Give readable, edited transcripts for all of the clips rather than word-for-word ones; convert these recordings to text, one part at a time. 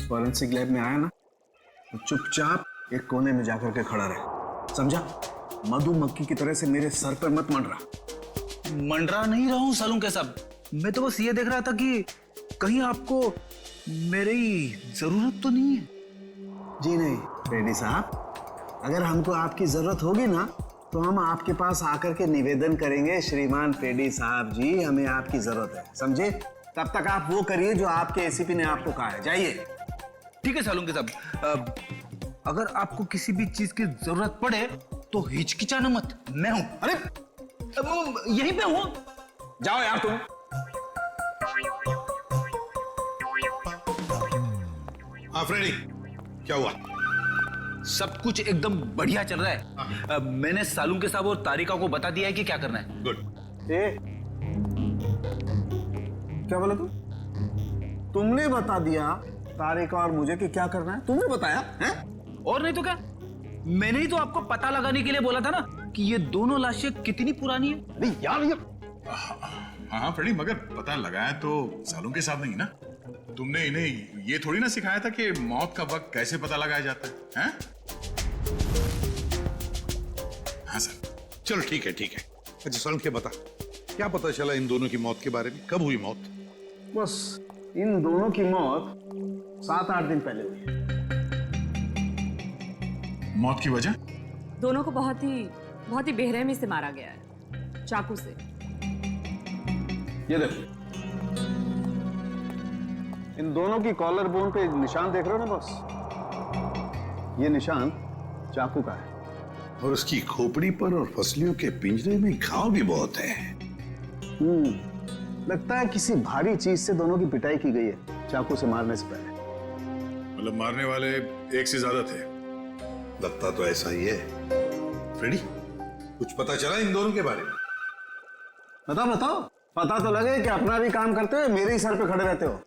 Forensic lab में आया ना तो चुपचाप एक कोने में जाकर के खड़ा रहे, समझा? मधुमक्खी की तरह से मेरे सर पर मत मंडरा। मंडरा नहीं रहा हूं सालुंके साहब, मैं तो बस ये देख रहा था कि कहीं आपको मेरी जरूरत तो नहीं है। जी नहीं रेड्डी साहब, अगर हमको आपकी जरूरत होगी ना तो हम आपके पास आकर के निवेदन करेंगे, श्रीमान पेडी साहब जी हमें आपकी जरूरत है, समझे? तब तक आप वो करिए जो आपके एसीपी ने आपको कहा है, जाइए। ठीक है सालुंके साहब, अगर आपको किसी भी चीज की जरूरत पड़े तो हिचकिचाना मत, मैं हूं। अरे यहीं पे हूं, जाओ यार तुम। हाँ फ्रेडी, क्या हुआ? सब कुछ एकदम बढ़िया चल रहा है। मैंने सालुंके साहब और तारिका को बता दिया है कि क्या करना है। गुड। क्या बोला तुमने बता दिया तारिका और मुझे कि क्या करना है? तुमने बताया है? और नहीं तो क्या, मैंने ही तो आपको पता लगाने के लिए बोला था ना कि ये दोनों लाशें कितनी पुरानी है। अरे यार ये हाँ फ्रेडी, मगर पता लगाया तो सालों के साथ नहीं ना। तुमने इन्हें ये थोड़ी ना सिखाया था कि मौत का वक्त कैसे पता लगाया जाता है, हैं? हाँ सर, चलो ठीक है ठीक है। अच्छा सालों के बता, क्या पता चला इन दोनों की मौत के बारे में? कब हुई मौत? बस इन दोनों की मौत 7-8 दिन पहले हुई है। मौत की वजह? दोनों को बहुत ही बेरहमी से मारा गया है, चाकू से। ये देखो, इन दोनों की कॉलर बोन पे निशान देख रहे हो ना बॉस? ये निशान चाकू का है। और उसकी खोपड़ी पर और फसलियों के पिंजरे में घाव भी बहुत है। लगता है किसी भारी चीज से दोनों की पिटाई की गई है चाकू से मारने से पहले। मतलब मारने वाले एक से ज्यादा थे? लगता तो ऐसा ही है। फ्रेडी, कुछ पता चला इन दोनों के बारे में? बताओ, पता तो लगे कि अपना भी काम करते हो, मेरे ही सर पे खड़े रहते हो।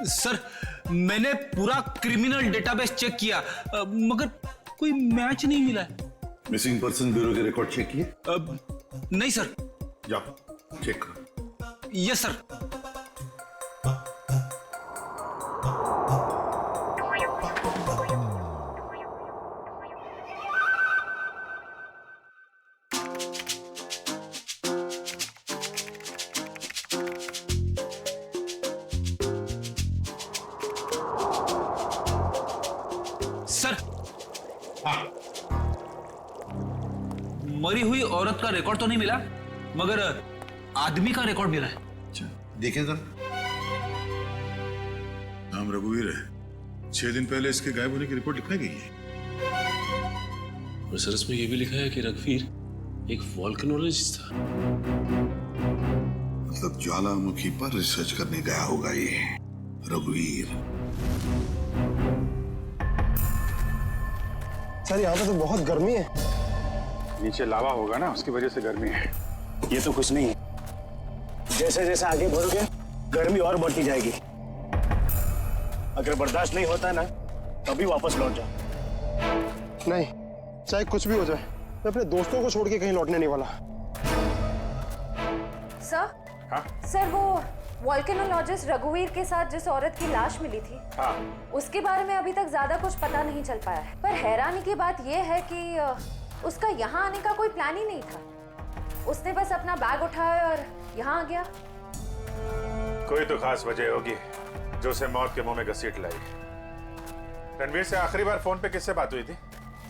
सर, मैंने पूरा क्रिमिनल डेटाबेस चेक किया, मगर कोई मैच नहीं मिला है। मिसिंग पर्सन ब्यूरो के रिकॉर्ड चेक किए? नहीं सर। जाओ चेक करो। Yes sir. सर, मरी हुई औरत का रिकॉर्ड तो नहीं मिला, मगर आदमी का रिकॉर्ड मिला है। अच्छा देखें जरा। नाम रघुवीर है। 6 दिन पहले इसके गायब होने की रिपोर्ट लिखाई गई है। और सर इसमें यह भी लिखा है कि रघुवीर एक वोल्केनोलॉजिस्ट था। मतलब ज्वालामुखी पर रिसर्च करने गया होगा ये रघुवीर। सर यहाँ पे तो बहुत गर्मी है। नीचे लावा होगा ना, उसकी वजह से गर्मी है। ये तो कुछ नहीं है, जैसे जैसे आगे बढ़ोगे गर्मी और बढ़ती जाएगी। अगर बर्दाश्त नहीं होता ना तभी वापस लौट जाओ। नहीं, चाहे कुछ भी हो जाए, मैं अपने दोस्तों को छोड़ के कहीं लौटने नहीं वाला। सर? हाँ? सर, वो वोल्केनोलॉजिस्ट रघुवीर के साथ जिस औरत की लाश मिली थी, हाँ। उसके बारे में अभी तक ज्यादा कुछ पता नहीं चल पाया है। पर हैरानी की बात यह है कि उसका यहाँ आने का कोई प्लान ही नहीं था। उसने बस अपना बैग उठाया और यहाँ आ गया। कोई तो खास वजह होगी जो उसे मौत के मुंह में घसीट लाई। रणवीर से आखिरी बार फोन पे किससे बात हुई थी?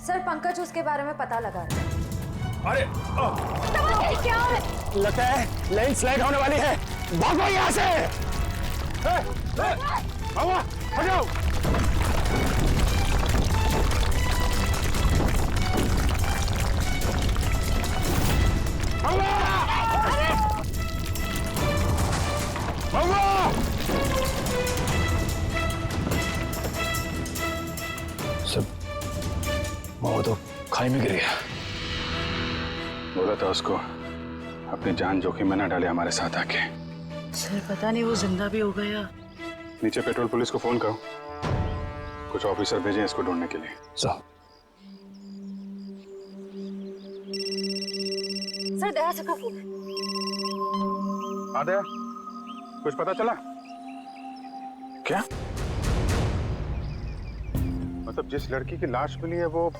सर, पंकज उसके बारे में पता लगा रहा है। अरे क्या है? लगता है लैंडस्लाइड होने वाली है। भागो यहाँ से। हटाओ। सब वो तो खाई में गिर गया। बोला था उसको अपनी जान जोखिम में न डाले हमारे साथ आके। सर पता नहीं वो जिंदा भी हो गया। नीचे पेट्रोल पुलिस को फोन करो, कुछ ऑफिसर भेजें इसको ढूंढने के लिए। सर दया सर का फोन। हाँ दया, कुछ पता चला क्या? मतलब जिस लड़की की लाश मिली है वो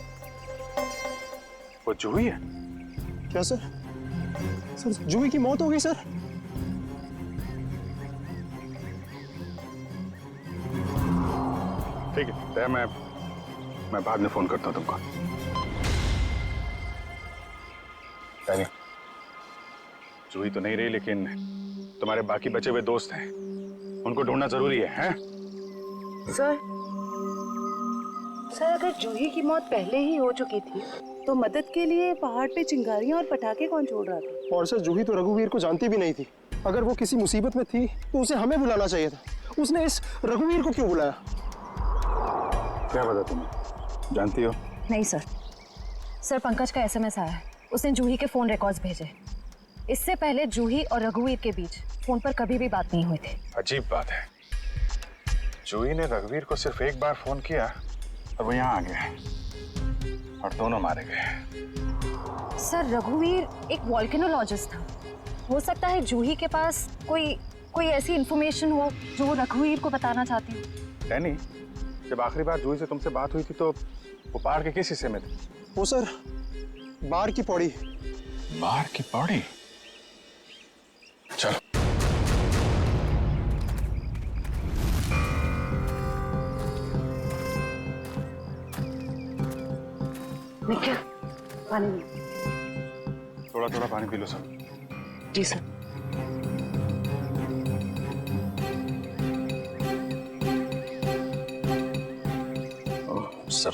जूही है? क्या सर? सर जूही की मौत हो गई सर। ठीक है दया, मैं बाद में फोन करता हूँ तुमको। डैनी, जूही तो नहीं रही, लेकिन तुम्हारे बाकी बचे हुए दोस्त हैं, उनको ढूंढना जरूरी है, हैं? सर अगर जूही की मौत पहले ही हो चुकी थी तो मदद के लिए पहाड़ पे चिंगारियां और पटाखे कौन छोड़ रहा था? और सर जूही तो रघुवीर को जानती भी नहीं थी। अगर वो किसी मुसीबत में थी तो उसे हमें बुलाना चाहिए था। उसने इस रघुवीर को क्यों बुलाया? क्या पता तुम्हें, जानती हो? नहीं सर। सर पंकज का एसएमएस आया है, उसने जूही के फोन रिकॉर्ड्स भेजे। इससे पहले जूही और रघुवीर के बीच फोन पर कभी भी बात नहीं हुई थी। अजीब बात है, जूही ने रघुवीर को सिर्फ एक बार फोन किया और वो यहाँ आ गया और दोनों मारे गए। सर रघुवीर एक वॉल्केनोलॉजिस्ट था, हो सकता है जूही के पास कोई ऐसी इंफॉर्मेशन हो जो वो रघुवीर को बताना चाहती हो। डैनी, जब आखिरी बार जूही से तुमसे बात हुई थी तो वो पहाड़ के किस हिस्से में थे? वो सर बाहर की पौड़ी। बाहर की पौड़ी? चलो। निखिल, पानी लो। थोड़ा थोड़ा पानी पी लो सब। जी सर। सर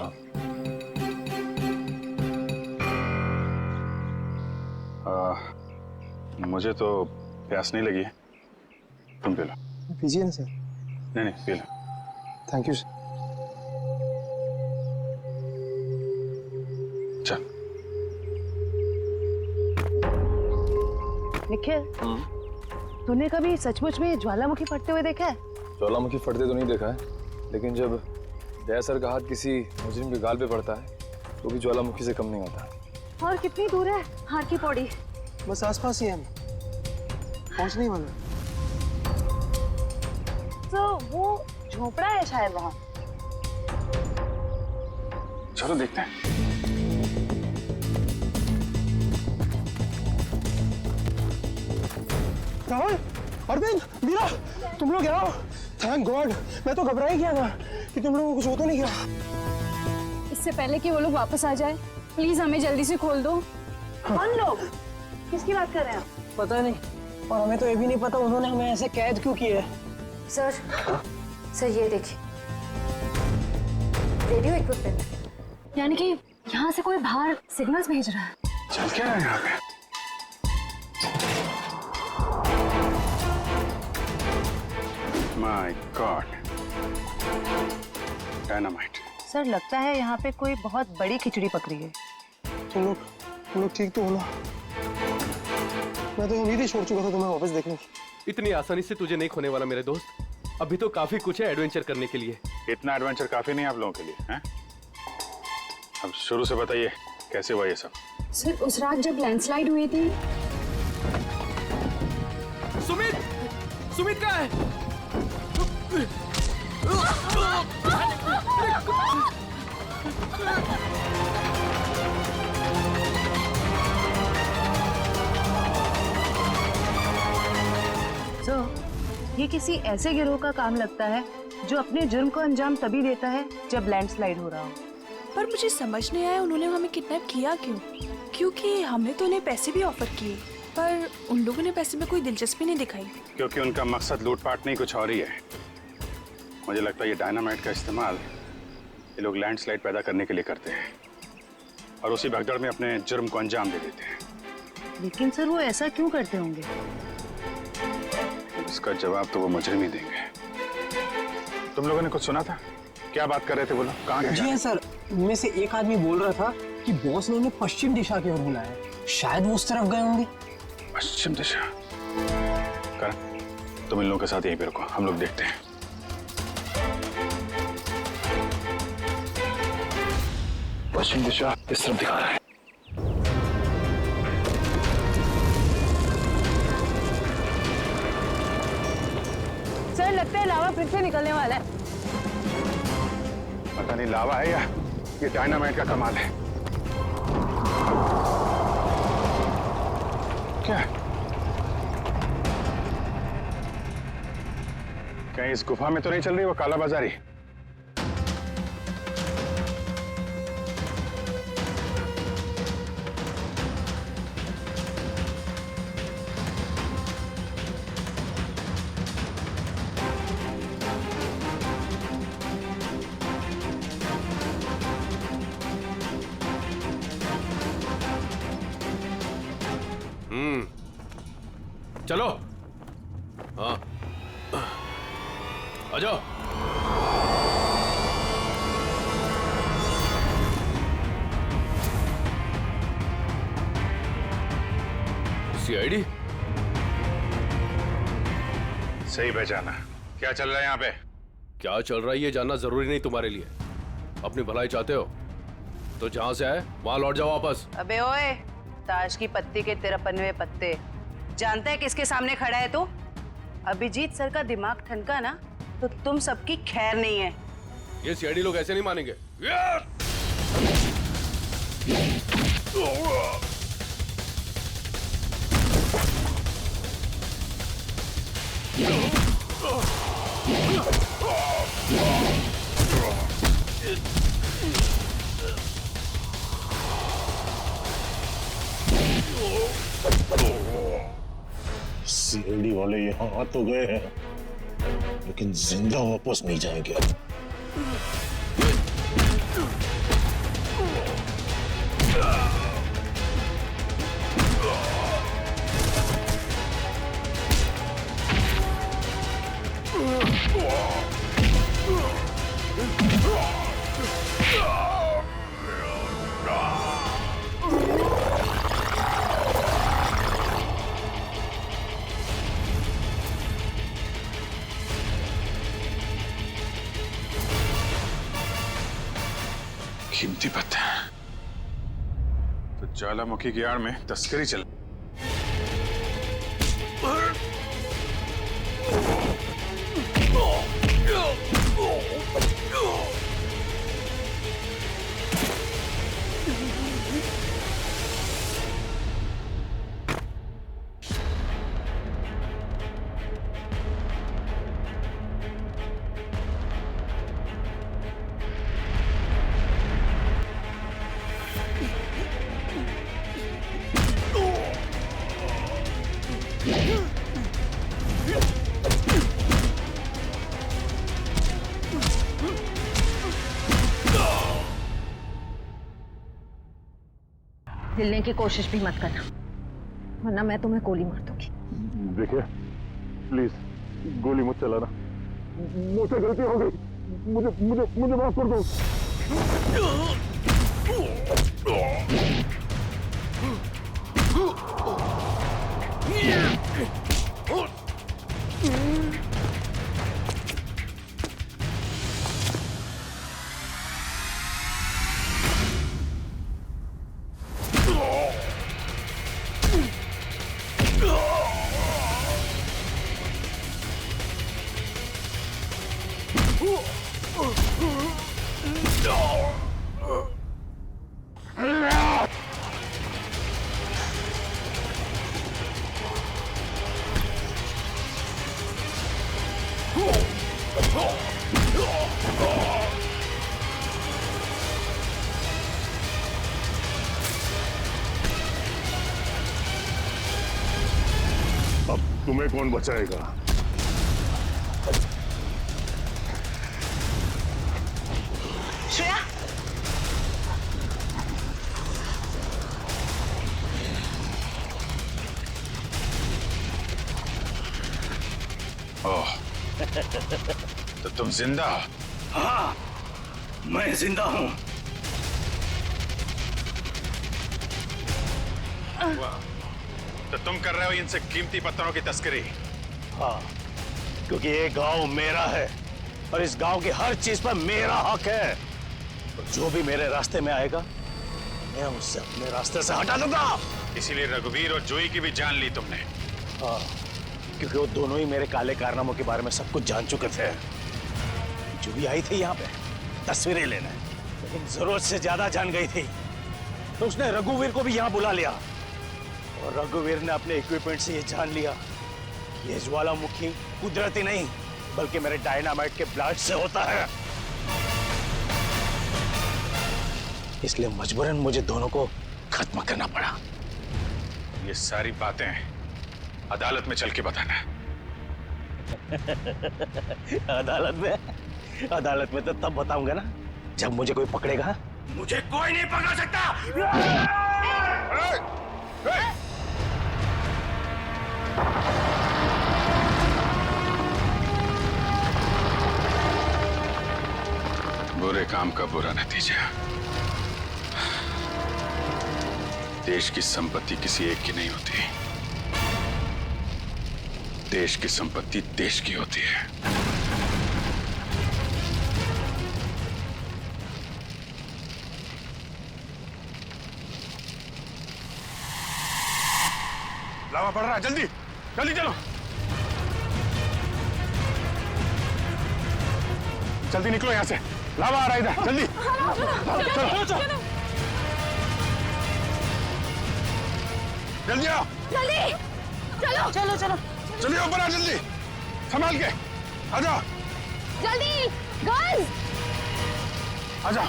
मुझे तो प्यास नहीं लगी है, तुम पी लो। पीजिए ना सर। नहीं P low. Thank you sir. चल। निखिल, तूने कभी सचमुच में ज्वालामुखी फटते हुए देखा है? ज्वालामुखी फटते तो नहीं देखा है, लेकिन जब दया सर का हाथ किसी मुजरिम के गाल पे पड़ता है तो भी ज्वालामुखी से कम नहीं होता। और कितनी दूर है हार की पौड़ी? बस आसपास ही है, हम पहुंचने ही वाले। तो वो झोपड़ा है शायद वहाँ। चलो देखते हैं। राहुल, अरविंद, मीरा, तुम लोग यहाँ हो। थैंक गॉड, मैं तो घबरा ही गया था कि तुम लोगों को कुछ हो तो नहीं गया। इससे पहले कि वो लोग वापस आ जाए, प्लीज हमें जल्दी से खोल दो। कौन लोग? किसकी बात कर रहे हैं आप? पता नहीं, और हमें तो ये भी नहीं पता उन्होंने हमें ऐसे कैद क्यों किया है। सर ये देखिए, रेडियो इक्विपमेंट। यानी कि यहाँ से कोई बाहर सिग्नल्स भेज रहा है। चल क्या है यहाँ पे? My God, dynamite. सर लगता है यहाँ पे कोई बहुत बड़ी खिचड़ी पकड़ी है। तुम लोग ठीक तो हो ना? मैं तो उम्मीद ही छोड़ चुका था तुम्हें वापस देखने की। इतनी आसानी से तुझे नहीं खोने वाला मेरे दोस्त। अभी तो काफी कुछ है एडवेंचर करने के लिए। इतना एडवेंचर काफी नहीं आप लोगों के लिए, हैं? अब शुरू से बताइए कैसे हुआ ये सब? सर उस रात जब लैंडस्लाइड हुई थी। सुमित कहाँ है? ये किसी ऐसे गिरोह का काम लगता है जो अपने जुर्म को अंजाम तभी देता है जब लैंडस्लाइड हो रहा हो। पर मुझे समझ नहीं आया उन्होंने हमें किडनैप किया क्यों? क्योंकि हमने तो उन्हें पैसे भी ऑफर किए, पर उन लोगों ने पैसे में कोई दिलचस्पी नहीं दिखाई। क्योंकि उनका मकसद लूटपाट नहीं, कुछ और ही है। मुझे लगता है ये डायनामाइट का इस्तेमाल ये लोग लैंडस्लाइड पैदा करने के लिए करते हैं और उसी भगदड़ में अपने जुर्म को अंजाम दे देते हैं। लेकिन सर वो ऐसा क्यों करते होंगे? इसका जवाब तो वो मुजरिम ही देंगे। तुम लोगों ने कुछ सुना था? क्या बात कर रहे थे बोलो? कहाँ गए? जी हाँ सर, उनमें से एक आदमी बोल रहा था कि बॉस ने उन्हें पश्चिम दिशा की ओर बुलाया, शायद वो उस तरफ गए होंगे। पश्चिम दिशा? करण, तुम इन लोगों के साथ यहीं पे रुको, हम लोग देखते हैं। पश्चिम दिशा इस तरफ दिखा रहा है। सर लगता है लावा फिर से निकलने वाला है। पता नहीं लावा है या ये डायनामाइट का कमाल है। क्या कहीं इस गुफा में तो नहीं चल रही वो काला बाजारी? चलो। हाँ आ जाओ। सीआईडी सही पहचाना। क्या चल रहा है यहाँ पे? क्या चल रहा है ये जानना जरूरी नहीं तुम्हारे लिए। अपनी भलाई चाहते हो तो जहां से आए वहां लौट जाओ वापस। अबे ओए, ताश की पत्ती के 53वें पत्ते, जानता है किसके सामने खड़ा है तू? अभिजीत सर का दिमाग ठनका ना तो तुम सबकी खैर नहीं है। ये सीआईडी लोग ऐसे नहीं मानेंगे। सीआईडी वाले यहाँ आ तो गए हैं लेकिन जिंदा वापस नहीं जाएंगे। कीमती पत्थर तो ज्वालामुखी की आड़ में तस्करी चल। हिलने की कोशिश भी मत करना वरना मैं तुम्हें गोली मार दूंगी। देखिए प्लीज गोली मत चलाना, मुझसे गलती हो गई, मुझे मुझे मुझे माफ कर दो। अब तुम्हें कौन बचाएगा? श्रेया, ओह, तो तुम जिंदा हो? हाँ, मैं जिंदा हूं। तो तुम कर रहे हो इनसे कीमती पत्थरों की तस्करी? हाँ, क्योंकि ये गांव मेरा है और इस गांव की हर चीज पर मेरा हक है। तो जो भी मेरे रास्ते में आएगा मैं उससे अपने रास्ते से हटा दूंगा। इसीलिए रघुवीर और जोई की भी जान ली तुमने। हाँ, क्योंकि वो दोनों ही मेरे काले कारनामों के बारे में सब कुछ जान चुके थे। जूही आई थी यहाँ पे तस्वीरें लेने, लेकिन जरूरत से ज्यादा जान गई थी, तो उसने रघुवीर को भी यहाँ बुला लिया और रघुवीर ने अपने इक्विपमेंट से ये जान लिया कि ये ज्वालामुखी कुदरती नहीं बल्कि मेरे डायनामाइट के ब्लास्ट से होता है। इसलिए मजबूरन मुझे दोनों को खत्म करना पड़ा। ये सारी बातें अदालत में चल के बताना। अदालत में तो तब बताऊंगा ना जब मुझे कोई पकड़ेगा। मुझे कोई नहीं पकड़ सकता। बुरे काम का बुरा नतीजा। देश की संपत्ति किसी एक की नहीं होती, देश की संपत्ति देश की होती है। लावा पड़ रहा है, जल्दी जल्दी चलो, जल्दी निकलो यहाँ से, लावा आ रहा है इधर, जल्दी चलो चलो जल्दी आओ, जल्दी चलो चलो चलो जल्दी ऊपर आ, जल्दी संभाल के आजा, जल्दी गर्ल्स आजा।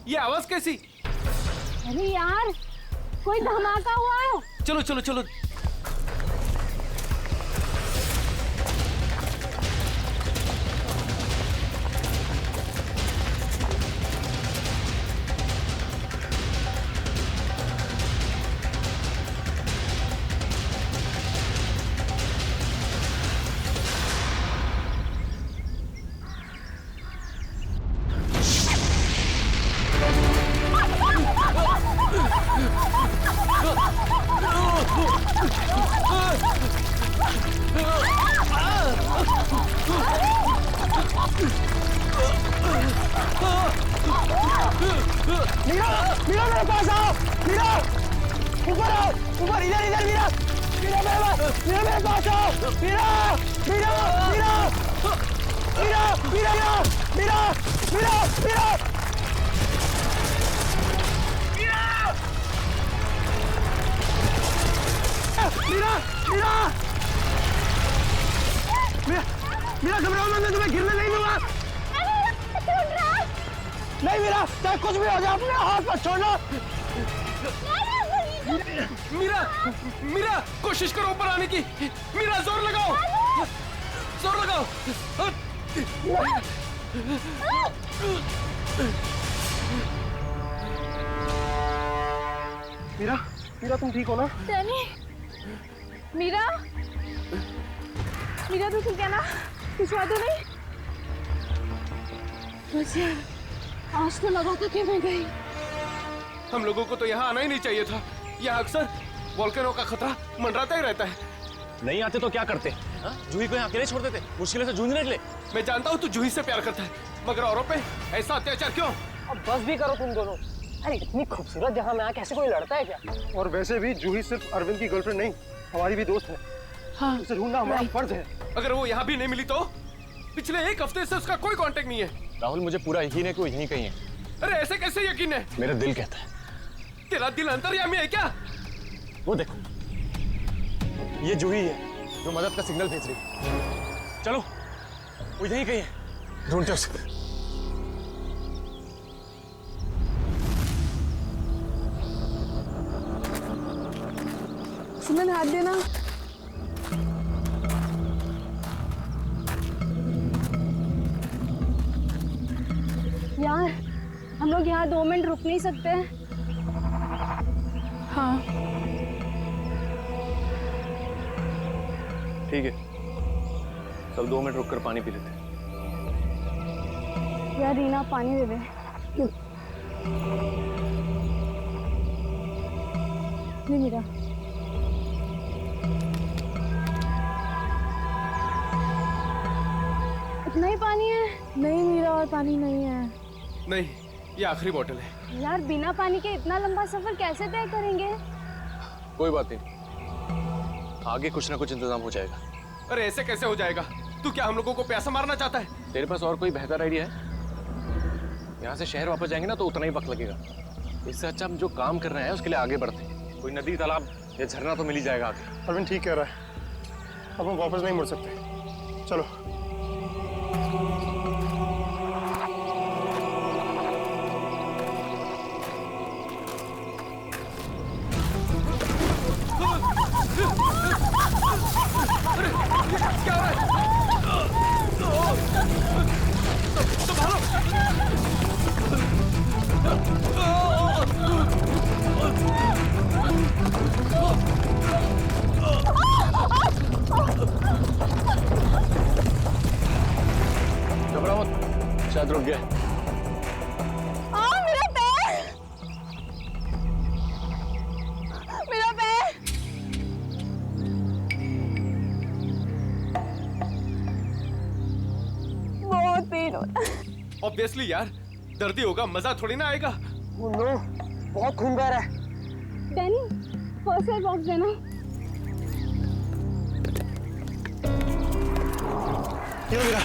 ये आवाज कैसी? अरे यार कोई धमाका हुआ है। चलो चलो चलो। मीरा मीरा मेरे पास आओ, मीरा ऊपर आओ, ऊपर इधर इधर मीरा मीरा मेरे पास आओ, मीरा मीरा मीरा मीरा मीरा मीरा मीरा मीरा मीरा मीरा मीरा घबराओ मत, मैं तुम्हें गिरने नहीं दूंगा। नहीं मीरा, चाहे कुछ भी हो जाए अपने हाथ पर छोड़ना। मीरा मीरा कोशिश करो ऊपर आने की। मीरा जोर लगाओ, जोर लगाओ। मीरा मीरा तुम ठीक हो ना? डैनी मीरा मीरा तू ठीक है ना? कुछ हुआ तो नहीं? बस यार आज तो लगा था कि मैं गई। हम लोगों को तो यहाँ आना ही नहीं चाहिए था। यहाँ अक्सर वोल्केनो का खतरा मंडराता ही रहता है। नहीं आते तो क्या करते? जूही को यहाँ अकेले छोड़ देते, मुश्किलों से जूझने के लिए। मैं जानता हूँ तू जूही से प्यार करता है, मगर औरों पे ऐसा अत्याचार क्यों? अब बस भी करो तुम दोनों। अरे इतनी खूबसूरत जगह में आके ऐसे कोई लड़ता है क्या? और वैसे भी जूही सिर्फ अरविंद की गर्लफ्रेंड नहीं, हमारी भी दोस्त है। हाँ, उसे ढूंढना हमारा फर्ज है। अगर वो यहाँ भी नहीं मिली तो? पिछले एक हफ्ते से उसका कोई कांटेक्ट नहीं है। राहुल मुझे पूरा यकीन है कि वो यहीं कहीं है। अरे ऐसे कैसे यकीन है? मेरा दिल कहता है। तेरा दिल अंतर्यामी है क्या? वो देखो, ये जूही है जो मदद का सिग्नल भेज रही है। चलो, वो यहीं कहीं है, ढूंढते उसे। सुमन हाथ देना। यार हम लोग यहाँ 2 मिनट रुक नहीं सकते? हाँ ठीक है, सब 2 मिनट रुककर पानी पी लेते हैं। यार रीना पानी दे दे। ये मेरा। इतना ही पानी है? नहीं मीरा, और पानी नहीं है। नहीं, ये आखिरी बोतल है। यार बिना पानी के इतना लंबा सफर कैसे तय करेंगे? कोई बात नहीं, आगे कुछ ना कुछ इंतजाम हो जाएगा। अरे ऐसे कैसे हो जाएगा? तू क्या हम लोगों को प्यासा मारना चाहता है? तेरे पास और कोई बेहतर आइडिया है? यहाँ से शहर वापस जाएंगे ना तो उतना ही वक्त लगेगा। इससे अच्छा हम जो काम कर रहे हैं उसके लिए आगे बढ़ते हैं। कोई नदी, तालाब या झरना तो मिल ही जाएगा आगे। अरविंद ठीक कह रहा है, अब हम वापस नहीं मुड़ सकते। चलो। घबराओ मत, शायद रुक गया। मेरा पैर, मेरा पैर। बहुत पेन हो रहा है। ऑब्वियसली यार, दर्द ही होगा, मजा थोड़ी ना आएगा। नो, बहुत खून बह रहा है। डैनी, फर्स्ट एड बॉक्स देना। ये लो मेरा।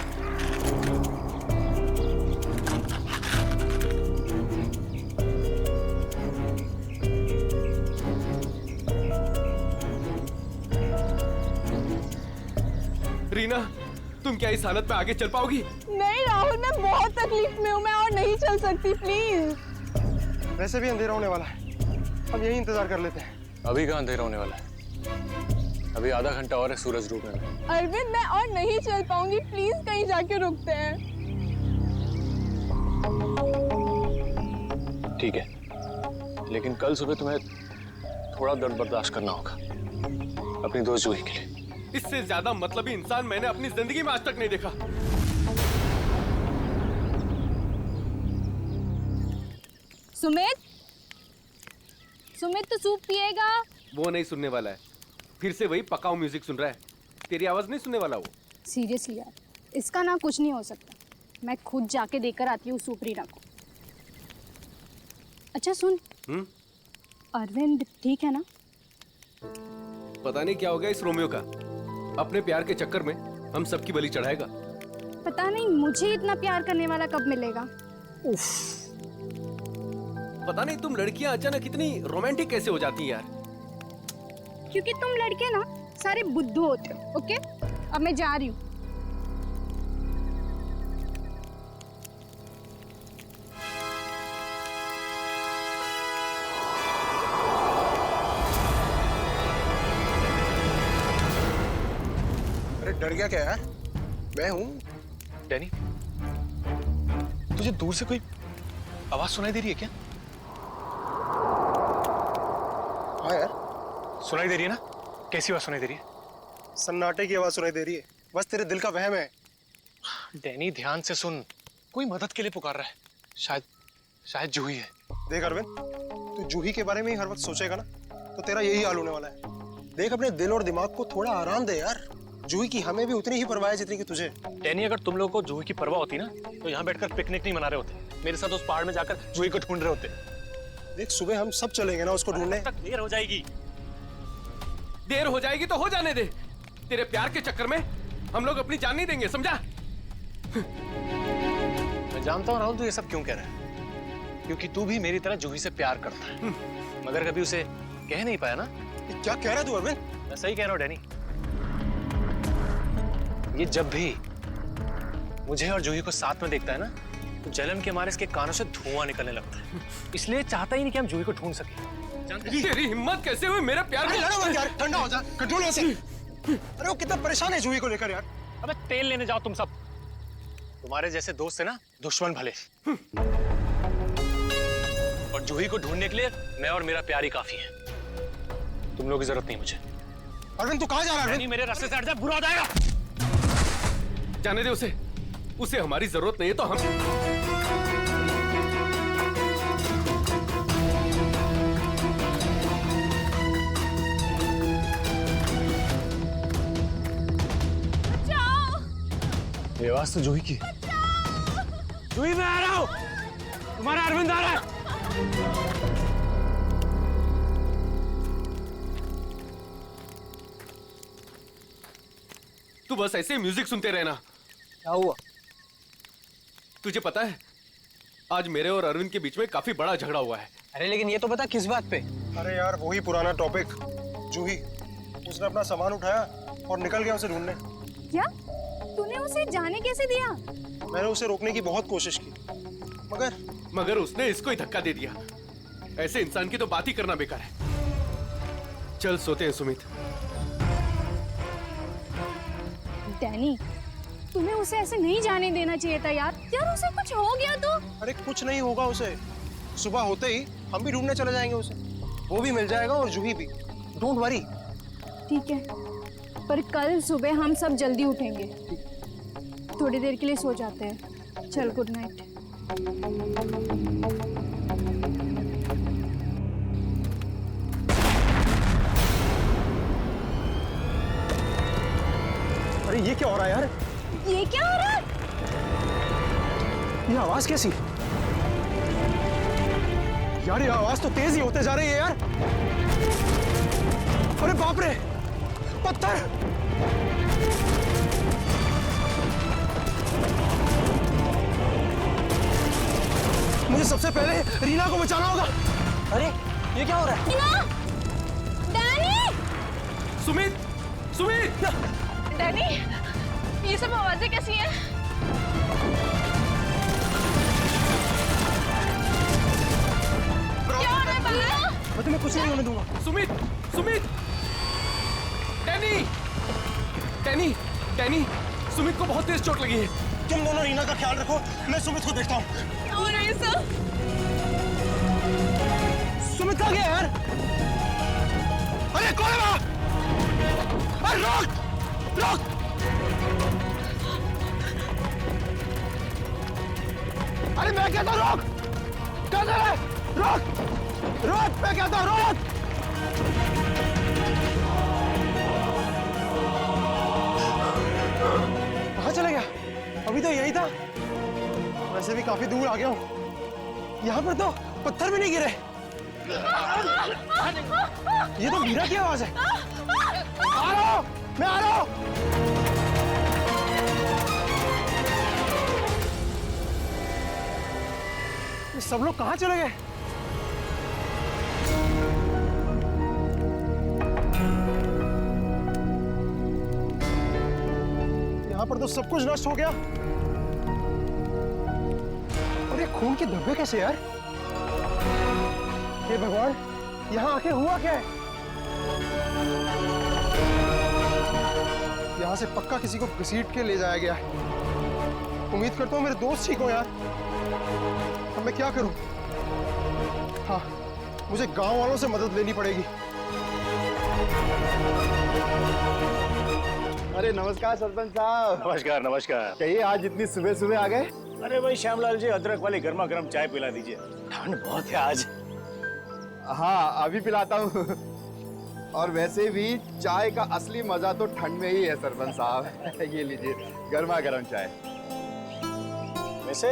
रीना, तुम क्या इस हालत में आगे चल पाओगी? नहीं राहुल, मैं बहुत तकलीफ में हूँ, मैं और नहीं चल सकती, प्लीज। वैसे भी अंधेरा होने वाला है, अब यही इंतजार कर लेते हैं। अभी कहाँ अंधेरा होने वाला है? अभी आधा घंटा और है सूरज डूबने में। अरविंद, मैं और नहीं चल पाऊंगी, प्लीज कहीं जाके रुकते हैं। ठीक है, लेकिन कल सुबह तुम्हें थोड़ा दर्द बर्दाश्त करना होगा अपनी दोस्त जूही के लिए। इससे ज्यादा मतलबी इंसान मैंने अपनी जिंदगी में आज तक नहीं देखा। सुमित, सुमित तो सूप पिएगा? वो नहीं सुनने वाला है, फिर से वही पकाऊ म्यूजिक सुन रहा है। तेरी आवाज नहीं सुनने वाला वो। सीरियसली यार, इसका ना कुछ नहीं हो सकता। मैं खुद जाके देकर आती हूँ सूप रीना को। अच्छा सुन, अरविंद ठीक है ना? पता नहीं क्या हो गया इस रोमियो का, अपने प्यार के चक्कर में हम सबकी बलि चढ़ाएगा। पता नहीं मुझे इतना प्यार करने वाला कब मिलेगा। उफ। पता नहीं तुम लड़कियां अचानक इतनी रोमांटिक कैसे हो जाती हैं यार। क्योंकि तुम लड़के ना सारे बुद्धू होते हो। ओके, अब मैं जा रही हूँ। अरे डर गया क्या यार? मैं हूँ। डैनी, तुझे दूर से कोई आवाज सुनाई दे रही है क्या? हाँ यार, सुनाई दे रही है ना? कैसी आवाज सुनाई दे रही है? सन्नाटे की आवाज सुनाई दे रही है। बस तेरे दिल का वहम है। डैनी ध्यान से सुन, कोई मदद के लिए पुकार रहा है। शायद जूही है। देख अरविंद, तू जूही के बारे में ही हर वक्त सोचेगा ना तो तेरा यही हाल होने वाला है। देख अपने दिल और दिमाग को थोड़ा आराम दे यार। जूही की हमें भी उतनी ही परवाह है जितनी की तुझे। डैनी, अगर तुम लोगों को जूही की परवाह होती ना तो यहाँ बैठकर पिकनिक नहीं मना रहे होते, मेरे साथ उस पहाड़ में जाकर जूही को ढूंढ रहे होते। देख सुबह हम सब चलेंगे ना उसको ढूंढने। तक देर हो जाएगी। देर हो जाएगी तो हो जाने दे। तेरे प्यार के चक्कर में हम लोग अपनी जान नहीं देंगे, समझा? मैं जानता हूँ राहुल तू ये सब क्यों कह रहा है, क्योंकि तू भी मेरी तरह जूही से प्यार करता है, मगर कभी उसे कह नहीं पाया ना। क्या कह रहा है तू अरविंद? मैं सही कह रहा हूँ डैनी। ये जब भी मुझे और जूही को साथ में देखता है ना, तो जलन के मारे इसके कानों से धुआं निकलने लगता है। इसलिए चाहता ही नहीं कि हम जूही को ढूंढ सके। तेरी हिम्मत कैसे हुई मेरे प्यार में? लड़ो मत यार, ठंडा हो जा, कंट्रोल हो से। अरे वो कितना परेशान है जूही को लेकर यार। अबे तेल लेने जाओ तुम सब। तुम्हारे जैसे दोस्त है ना, दुश्मन भले। और जूही को ढूंढने के लिए मैं और मेरा प्यार ही काफी है। तुम लोगों की जरूरत नहीं मुझे। अरविंद तू कहाँ जा रहा है? नहीं, मेरे रास्ते से हट जा, बुरा हो जाएगा। जाने दे उसे, उसे हमारी जरूरत नहीं है तो हम। ये आवाज तो जूही की। जूही मैं आ रहा हूं, तुम्हारा अरविंद आ रहा है। तू बस ऐसे ही म्यूजिक सुनते रहना। क्या हुआ? तुझे पता है आज मेरे और अरविंद के बीच में काफी बड़ा झगड़ा हुआ है। अरे लेकिन ये तो बता किस बात पे? अरे यार वही पुराना टॉपिक, जूही। उसने अपना सामान उठाया और निकल गया उसे ढूंढने। क्या? तूने उसे जाने कैसे दिया? मैंने उसे रोकने की बहुत कोशिश की, मगर उसने इसको ही धक्का दे दिया। ऐसे इंसान की तो बात ही करना बेकार है। चल सोते हैं सुमित। डैनी, तुम्हें उसे ऐसे नहीं जाने देना चाहिए था यार। यार उसे कुछ हो गया तो? अरे कुछ नहीं होगा उसे। सुबह होते ही हम भी ढूंढने चले जाएंगे उसे। वो भी मिल जाएगा और जूही भी। Don't worry. ठीक है, पर कल सुबह हम सब जल्दी उठेंगे। थोड़ी देर के लिए सो जाते हैं। चल गुड नाइट। अरे ये क्या हो रहा है यार? ये क्या हो रहा है? ये आवाज कैसी? यार ये आवाज तो तेज ही होते जा रही है यार। अरे बाप रे, पत्थर! मुझे सबसे पहले रीना को बचाना होगा। अरे ये क्या हो रहा है? डैनी! सुमित, सुमित! डैनी, ये सब आवाजें कैसी हैं? क्या हो रहा है बाहर? मैं तुम्हें कुछ नहीं होने दूंगा। Sumit, Sumit! Danny, Danny, Danny! Sumit को बहुत तेज चोट लगी है। तुम दोनों रीना का ख्याल रखो, मैं सुमित को देखता हूँ। और ऐसा? सुमित कहाँ गया यार? अरे कौन है वहाँ? अरे रोक! रोक! अरे मैं कहता हूँ रोक! क्या कर रहा है? रोक! रोक! मैं कहता हूँ रोक! कहाँ चला गया? अभी तो यही था। वैसे भी काफी दूर आ गया हूँ। यहाँ पर तो पत्थर भी नहीं गिरे। ये तो मीरा की आवाज है। आ रहा हूँ, मैं आ रहा हूँ। ये सब लोग कहाँ चले गए? यहाँ पर तो सब कुछ नष्ट हो गया। और ये खून के धब्बे कैसे यार? हे भगवान, यहाँ आके हुआ क्या है? यहाँ से पक्का किसी को घसीट के ले जाया गया है। उम्मीद करता हूँ मेरे दोस्त ठीक हो यार। अब मैं क्या करूँ? हाँ, मुझे गांव वालों से मदद लेनी पड़ेगी। अरे नमस्कार सरपंच साहब। नमस्कार नमस्कार। कहिए आज इतनी सुबह सुबह आ गए? अरे भाई श्यामलाल जी, अदरक वाली गर्मा गर्म चाय पिला दीजिए। ठंड बहुत है आज। हाँ अभी पिलाता हूँ। और वैसे भी चाय का असली मजा तो ठंड में ही है सरपंच साहब। ये लीजिए गर्मा गर्म चाय। वैसे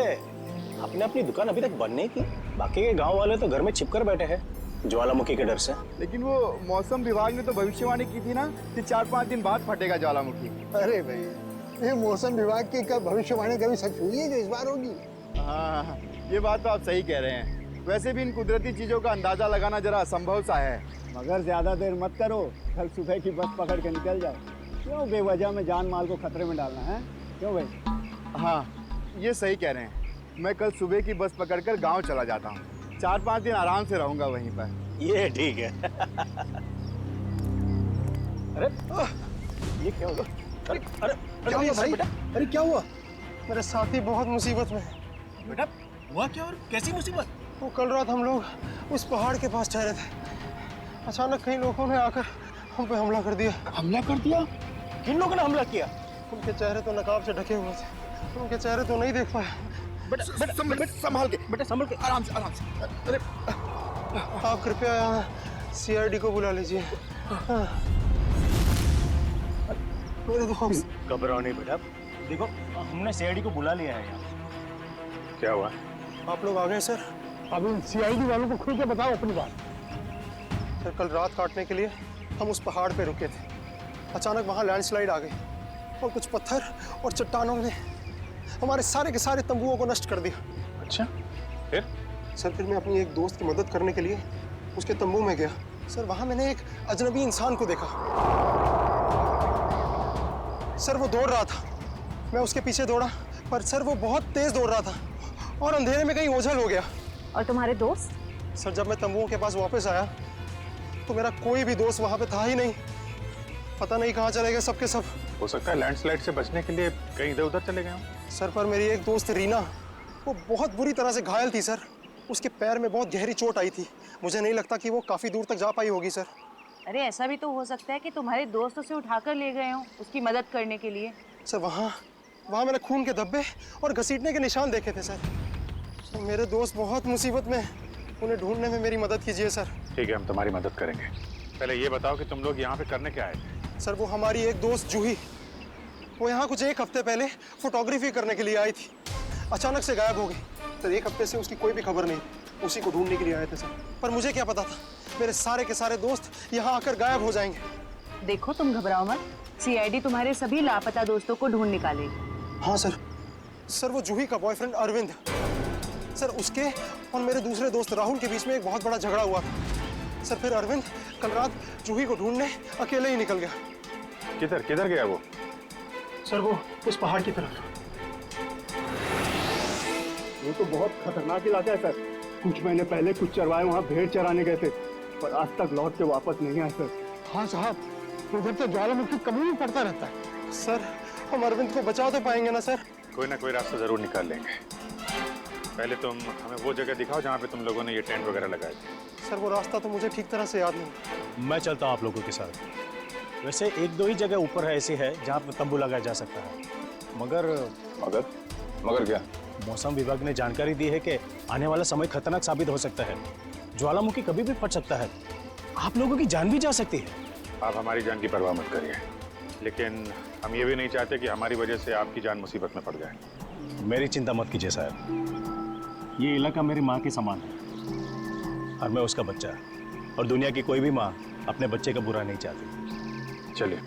आपने अपनी दुकान अभी तक बंद नहीं की? बाकी के गांव वाले तो घर में छिपकर बैठे हैं ज्वालामुखी के डर से। लेकिन वो मौसम विभाग ने तो भविष्यवाणी की थी ना कि 4-5 दिन बाद फटेगा ज्वालामुखी। अरे भाई, ये मौसम विभाग की कब भविष्यवाणी कभी सच हुई है जो इस बार होगी? हाँ ये बात तो आप सही कह रहे हैं। वैसे भी इन कुदरती चीजों का अंदाजा लगाना जरा असंभव सा है। मगर ज्यादा देर मत करो, कल सुबह की बस पकड़ के निकल जाओ। क्यों बेवजह में जान माल को खतरे में डालना है, क्यों भाई? हाँ, ये सही कह रहे हैं। मैं कल सुबह की बस पकड़कर गांव चला जाता हूँ। 4-5 दिन आराम से रहूंगा वहीं पर। ये ठीक है। अरे ये क्या हुआ? अरे अरे क्या हुआ भाई? अरे क्या हुआ? मेरे साथी बहुत मुसीबत में है। बेटा हुआ क्या और कैसी मुसीबत? वो कल रात हम लोग उस पहाड़ के पास ठहरे थे। अचानक कई लोगों ने आकर हम पे हमला कर दिया। हमला कर दिया? किन लोगों ने हमला किया? उनके चेहरे तो नकाब से ढके हुए थे, उनके चेहरे तो नहीं देख पाए। बेटा संभाल के, आराम से। अरे आप कृपया CID को बुला लीजिए। मेरे दोस्त। घबराओ नहीं बेटा, देखो हमने CID को बुला लिया है यहाँ। क्या हुआ? आप लोग आ गए सर? अब इन CID वालों को खुल के बताओ अपनी बात। सर कल रात काटने के लिए हम उस पहाड़ पे रुके थे। अचानक वहाँ लैंडस्लाइड आ गई और कुछ पत्थर और चट्टानों ने हमारे सारे के सारे तंबुओं को नष्ट कर दिया। अच्छा, फिर? सर फिर मैं अपनी एक दोस्त की मदद करने के लिए उसके तंबू में गया। सर वहाँ मैंने एक अजनबी इंसान को देखा। सर वो दौड़ रहा था, मैं उसके पीछे दौड़ा, पर सर वो बहुत तेज दौड़ रहा था और अंधेरे में कहीं ओझल हो गया। और तुम्हारे दोस्त? सर जब मैं तंबुओं के पास वापस आया तो मेरा कोई भी दोस्त वहाँ पे था ही नहीं। पता नहीं कहाँ चले गए सबके सब। हो सकता है लैंडस्लाइड से बचने के लिए कहीं इधर उधर चले गए हों। सर पर मेरी एक दोस्त रीना, वो बहुत बुरी तरह से घायल थी सर। उसके पैर में बहुत गहरी चोट आई थी। मुझे नहीं लगता कि वो काफ़ी दूर तक जा पाई होगी सर। अरे ऐसा भी तो हो सकता है कि तुम्हारे दोस्त उसे उठाकर ले गए हों उसकी मदद करने के लिए। सर वहाँ मैंने खून के धब्बे और घसीटने के निशान देखे थे सर। मेरे दोस्त बहुत मुसीबत में हैं, उन्हें ढूंढने में मेरी मदद कीजिए सर। ठीक है, हम तुम्हारी मदद करेंगे। पहले ये बताओ कि तुम लोग यहाँ पे करने क्या आए थे? सर वो हमारी एक दोस्त जूही, वो यहाँ कुछ 1 हफ्ते पहले फोटोग्राफी करने के लिए आई थी। अचानक से गायब हो गई। सर 1 हफ्ते से उसकी कोई भी खबर नहीं। उसी को ढूंढने के लिए आए थे सर। पर मुझे क्या पता था मेरे सारे के सारे दोस्त यहाँ आकर गायब हो जाएंगे। देखो तुम घबराओ मत, CID तुम्हारे सभी लापता दोस्तों को ढूंढ निकालेगी। हाँ सर वो जूही का बॉयफ्रेंड अरविंद, सर उसके और मेरे दूसरे दोस्त राहुल के बीच में एक बहुत बड़ा झगड़ा हुआ था। सर फिर अरविंद कल रात जूही को ढूंढने अकेले ही निकल गया। किधर गया वो? सर वो उस पहाड़ की तरफ। वो तो बहुत खतरनाक इलाका है सर। कुछ महीने पहले कुछ चरवाए वहाँ भेड़ चराने गए थे, पर आज तक लौट के वापस नहीं आए सर। हाँ साहब, उधर तो ज्वालामुखी कभी भी पड़ता रहता है। सर हम अरविंद को बचा तो पाएंगे ना सर? कोई ना कोई रास्ता जरूर निकाल लेंगे। पहले तुम हमें वो जगह दिखाओ जहाँ पे तुम लोगों ने ये टेंट वगैरह लगाए थे। सर वो रास्ता तो मुझे ठीक तरह से याद नहीं। मैं चलता हूँ आप लोगों के साथ। वैसे 1-2 ही जगह ऊपर है ऐसी है जहाँ पे तंबू लगाया जा सकता है। मगर क्या? मौसम विभाग ने जानकारी दी है कि आने वाला समय खतरनाक साबित हो सकता है। ज्वालामुखी कभी भी फट सकता है, आप लोगों की जान भी जा सकती है। आप हमारी जान की परवाह मत करिए, लेकिन हम ये भी नहीं चाहते कि हमारी वजह से आपकी जान मुसीबत में पड़ जाए। मेरी चिंता मत कीजिए साहब, ये इलाका मेरी माँ के समान है और मैं उसका बच्चा, और दुनिया की कोई भी माँ अपने बच्चे का बुरा नहीं चाहती। चलिए।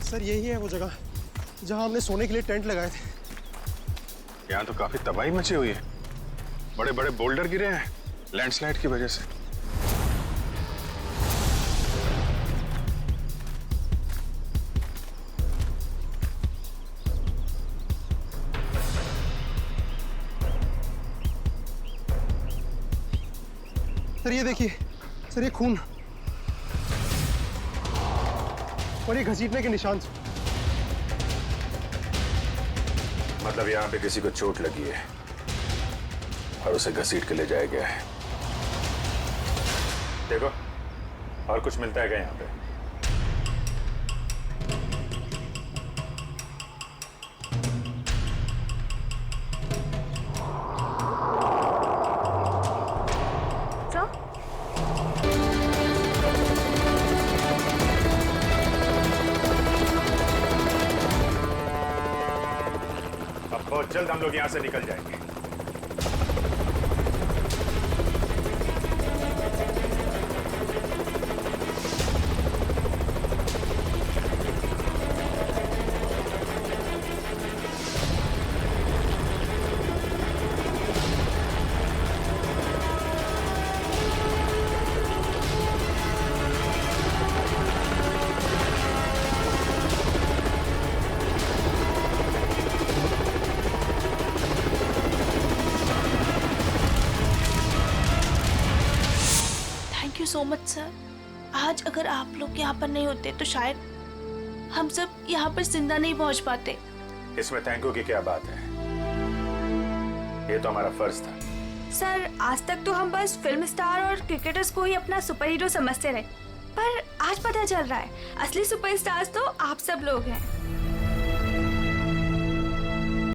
सर यही है वो जगह जहाँ हमने सोने के लिए टेंट लगाए थे। यहाँ तो काफी तबाही मची हुई है, बड़े बड़े बोल्डर गिरे हैं लैंडस्लाइड की वजह से। सर ये देखिए, सर ये खून और ये घसीटने के निशान। मतलब यहाँ पे किसी को चोट लगी है और उसे घसीट के ले जाया गया है। देखो और कुछ मिलता है क्या यहाँ पे? बहुत जल्द हम लोग यहाँ से निकल जाएंगे। So much sir. आज अगर आप लोग यहाँ पर नहीं होते तो शायद हम सब यहाँ पर जिंदा नहीं पहुँच पाते। इसमें थैंक यू की क्या बात है, ये तो हमारा फर्ज था। सर आज तक तो हम बस फिल्म स्टार और क्रिकेटर्स को ही अपना सुपर हीरो समझते रहे, पर आज पता चल रहा है असली सुपरस्टार्स तो आप सब लोग हैं।